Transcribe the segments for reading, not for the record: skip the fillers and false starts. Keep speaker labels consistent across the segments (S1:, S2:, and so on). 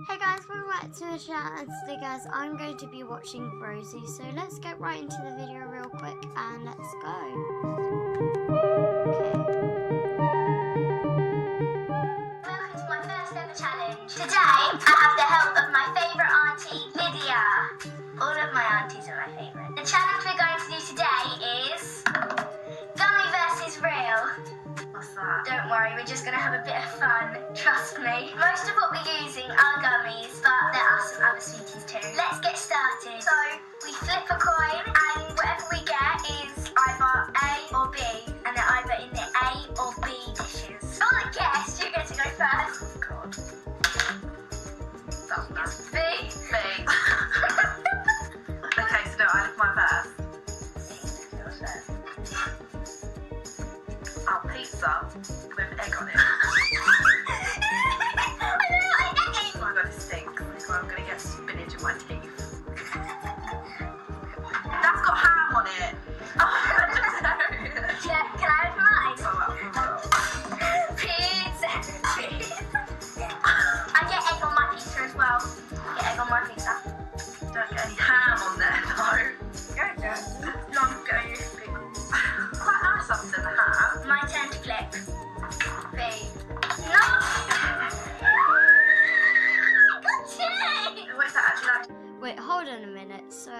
S1: Hey guys, welcome back to the channel, and today guys I'm going to be watching Rosie, so let's get right into the video real quick and let's go.
S2: Welcome to my first ever challenge. Today I have the help of my favourite auntie, Lydia. All of my aunties are my favourite. The challenge we're going to do today is Gummy versus Real. What's that? Don't worry, we're just going to have a bit of fun, trust me. Most of what we're using are gummies, but there are some other sweeties too. Let's get started. So, we flip a coin, and whatever we get is either A or B, and they're either in the A or B dishes. Oh, I guess you get to go first. Oh, God. That's B. B.
S3: Okay, so no, I have my first. Oh, pizza with egg on it. Oh my God, it stinks. I'm going to get spinach in my teeth. That's got ham on it. Oh,
S2: Yeah, can I have mine? Pizza. I get egg on my pizza as well. I get egg on my pizza.
S3: Don't get any ham on there, though.
S2: No, I'm going to pick.
S3: Quite nice after the ham.
S2: My turn to flip. B. No!
S3: What's that actually like?
S1: Wait, hold on a minute, so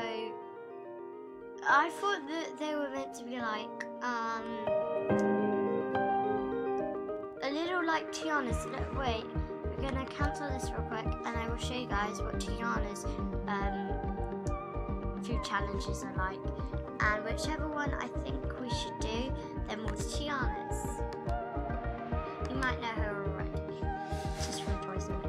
S1: I thought that they were meant to be like a little like Tiana's. No, wait, we're gonna cancel this real quick and I will show you guys what Tiana's food challenges are like, and whichever one I think we should do, then was Tiana's. You might know her already, just from Toys R Us.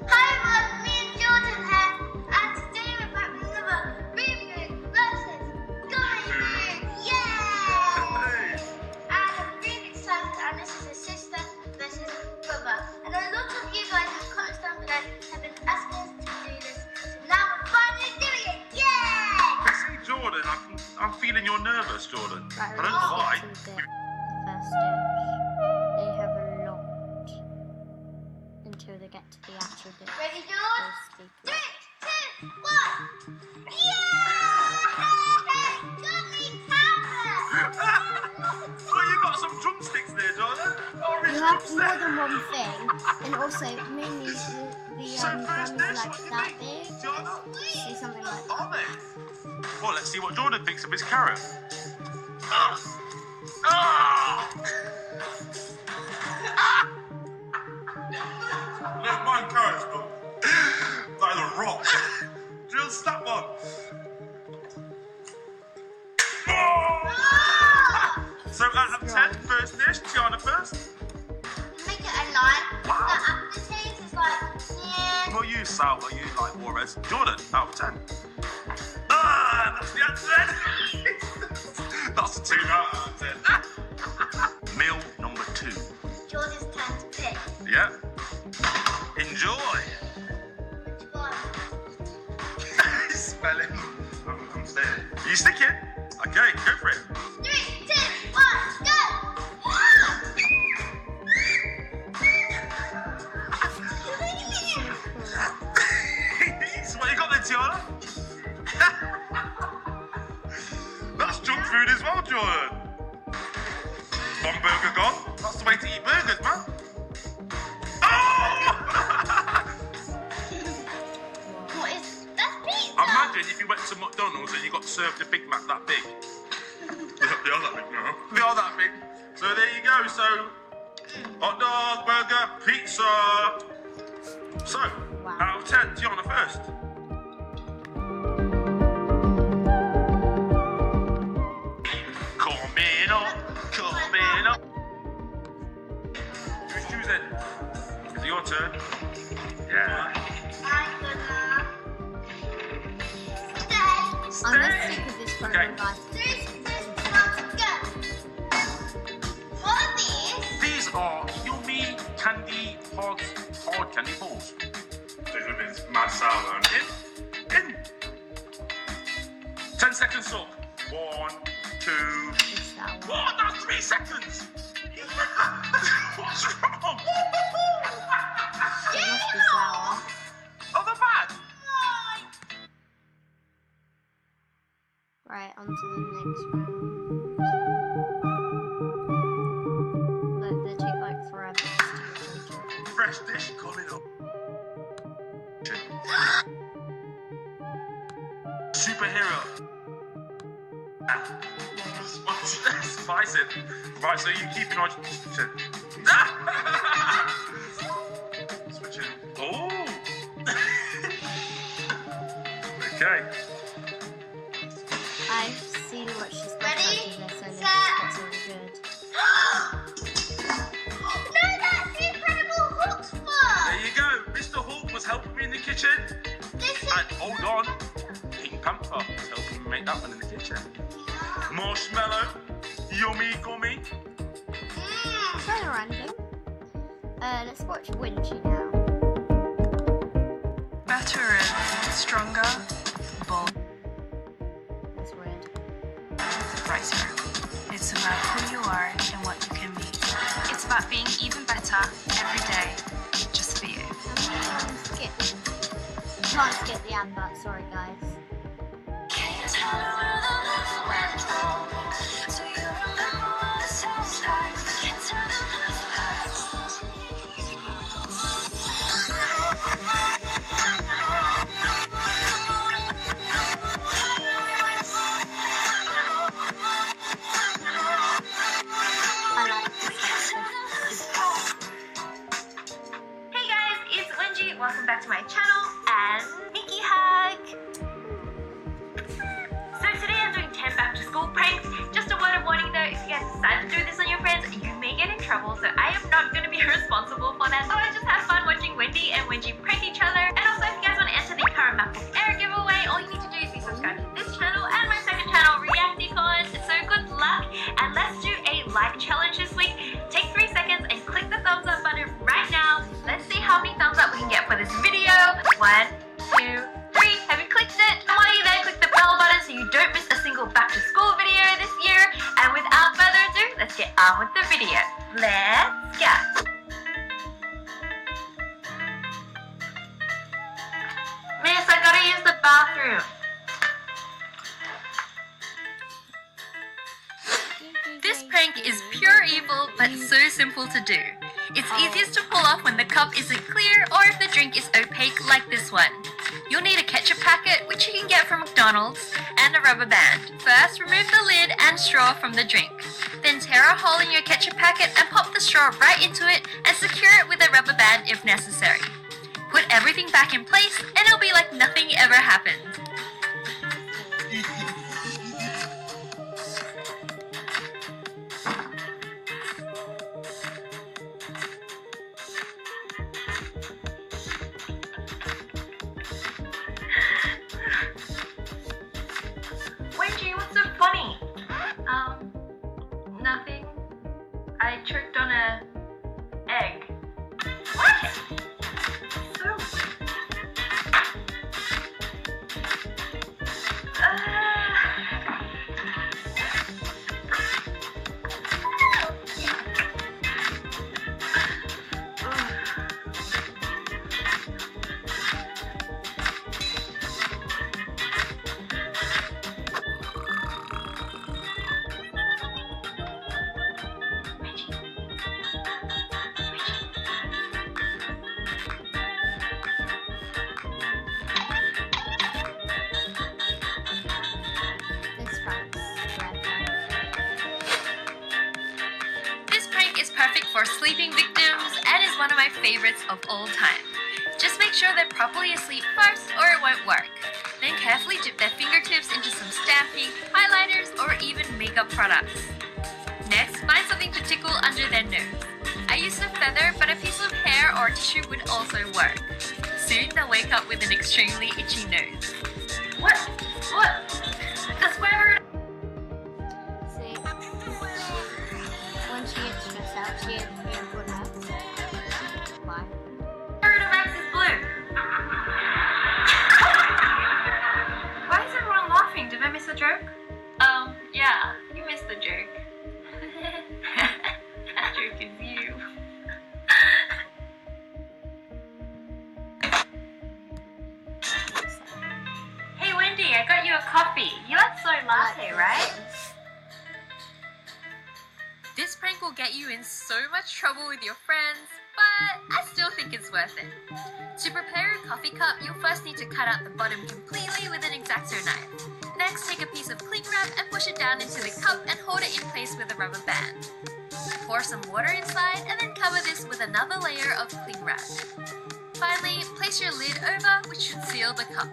S2: Hi everyone, me and Jordan here, and today we're back with another review versus Gummy Food. Yay! And I'm really excited, and this is a sister versus brother. And a lot of you guys in the comments down below have been asking us to do this, so now we're finally doing it. Yay!
S4: See, Jordan, I'm feeling you're nervous, Jordan.
S1: Right,
S4: I don't know why.
S1: let's get to the first dish. They have a lot until they get to the actual dish.
S2: Ready, George?
S1: Those
S2: 3,
S1: speakers.
S2: 2, 1. Yay! Gummy carrot!
S4: Well, you got some drumsticks there, Jordan. Orange
S1: You have more
S4: drumsticks.
S1: than one thing, and also mainly the
S4: So first
S1: gum
S4: dish,
S1: is like that big.
S4: Jordan.
S1: See something like that.
S4: Are they? Well, let's see what Jordan thinks of his carrot. Ah! Look, mine carrot's good. That is a rock. Drill snap one. Oh! So out of 10, first dish, Tiana first.
S2: Make it a 9.
S4: Wow.
S2: The aftertaste is like, yeah.
S4: Well, you sour, you like more red. Jordan, out of 10. Ah, that's the answer. That's a 2 out of 10. Meal number 2.
S2: Jordan's turn to pick.
S4: Yeah. Enjoy.
S2: Which one?
S4: Smell it. I'm staying. Are you sticking? Okay, go for it.
S2: 3, 2, 1, go!
S4: What you got there, Tiana? That's junk food as well, Jordan. One burger gone. That's the way to eat burgers, man. Oh!
S2: What is that's pizza?
S4: Imagine if you went to McDonald's and you got served a Big Mac that big. They are that big now. They are that big. So there you go. So, hot dog, burger, pizza. So,
S1: Wow.
S4: out of 10, Tiana first. Coming up, coming up. Who's choosing? Is it your turn? Yeah.
S2: I'm gonna stay.
S1: I'm gonna stick with this one,
S4: Okay.
S1: guys.
S2: 3, 2, 1, go! What are these?
S4: These are yummy candy hard candy balls. These have been mad sour. In. 10 seconds soak. 1, 2.
S1: It's that one.
S4: What? That's 3 seconds. What's wrong?
S2: Yeah!
S1: on to the next round. Like, they take like forever just to get to it.
S4: Fresh dish coming up. Superhero. Spice it. Right, so you keep on. Switch it. Oh. Okay.
S1: I've seen what she's got
S2: Ready,
S1: out of this, and it
S2: set.
S1: just gets really good.
S2: No, that's the Incredible Hulk's one.
S4: There you go. Mr. Hulk was helping me in the kitchen.
S2: This is
S4: And hold on. Pink Panther was helping me make that one in the kitchen. Marshmallow. Yummy gummy.
S1: Kind of random. Let's watch Wingy now.
S3: Better and stronger, bold.
S1: That's weird.
S3: Brighter. It's about who you are and what you can be. It's about being even better every day, just for you.
S1: Skip. Can't skip the advert, sorry guys. I like this.
S3: Hey guys, it's Wenji. Welcome back to my channel and Nikki Hug. So today I'm doing 10 back to school pranks. Just a word of warning though, if you guys decide to do this on your friends, you may get in trouble. So I am not going to be responsible for that. So I just have fun watching Wendy and Wenji prank each other. And also if you guys want to enter the current MacBook Air giveaway, all you need to do is be subscribed to this channel and my second channel, Reacticon. So good luck and let's do a like challenge this week. Take 3 seconds and click the thumbs up button right now. Let's see how many thumbs up we can get for this video. 1, 2, 3. Have you clicked it? And while you're there, click the bell button so you don't miss a single back to school video this year. And without further ado, let's get on with the video. Let's go. Miss, I gotta use the bathroom. This prank is pure evil, but so simple to do. It's easiest to pull off when the cup isn't clear or if the drink is opaque like this one. You'll need a ketchup packet, which you can get from McDonald's, and a rubber band. First, remove the lid and straw from the drink. Then tear a hole in your ketchup packet and pop the straw right into it and secure it with a rubber band if necessary. Put everything back in place and it'll be like nothing ever happened. Wenji, what's so funny? Nothing. I choked on a egg. What? So. This prank is perfect for sleeping victims and is one of my favorites of all time. Just make sure they're properly asleep first or it won't work. Then carefully dip their fingertips into some stamping, highlighters, or even makeup products. Next, find something to tickle under their nose. I used a feather, but a piece of hair or tissue would also work. Soon they'll wake up with an extremely itchy nose. What? The square root.
S1: See, when she gets stressed out, she gets painful nuts. Why?
S3: Root of X is blue. Why is everyone laughing? Did I miss a joke? Yeah, you missed the joke. That joke is you. Hey Wendy, I I got you a coffee. You like soy latte, right? This prank will get you in so much trouble with your friends, but I still think it's worth it. To prepare a coffee cup, you'll first need to cut out the bottom completely with an X-Acto knife. Next, take a piece of cling wrap and push it down into the cup and hold it in place with a rubber band. Pour some water inside and then cover this with another layer of cling wrap. Finally, place your lid over, which should seal the cup.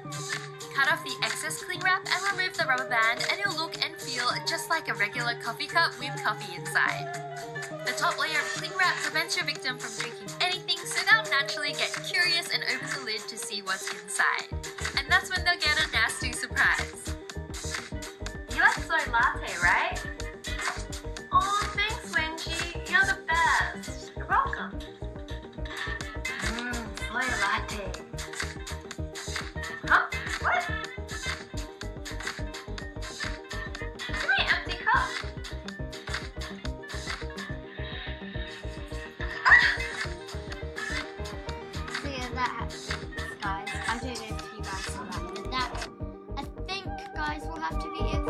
S3: Cut off the excess cling wrap and remove the rubber band, and it'll look and feel just like a regular coffee cup with coffee inside. The top layer of cling wrap prevents your victim from drinking anything, so they'll naturally get curious and open the lid to see what's inside. And that's when they'll get a nasty surprise. You like soy latte, right? Oh, thanks, Wenji. You're the best. You're welcome. Soy latte. Huh? What? Give me an empty cup.
S1: So yeah, that happens, guys. I don't know if you guys saw that, but that, I think, guys, will have to be it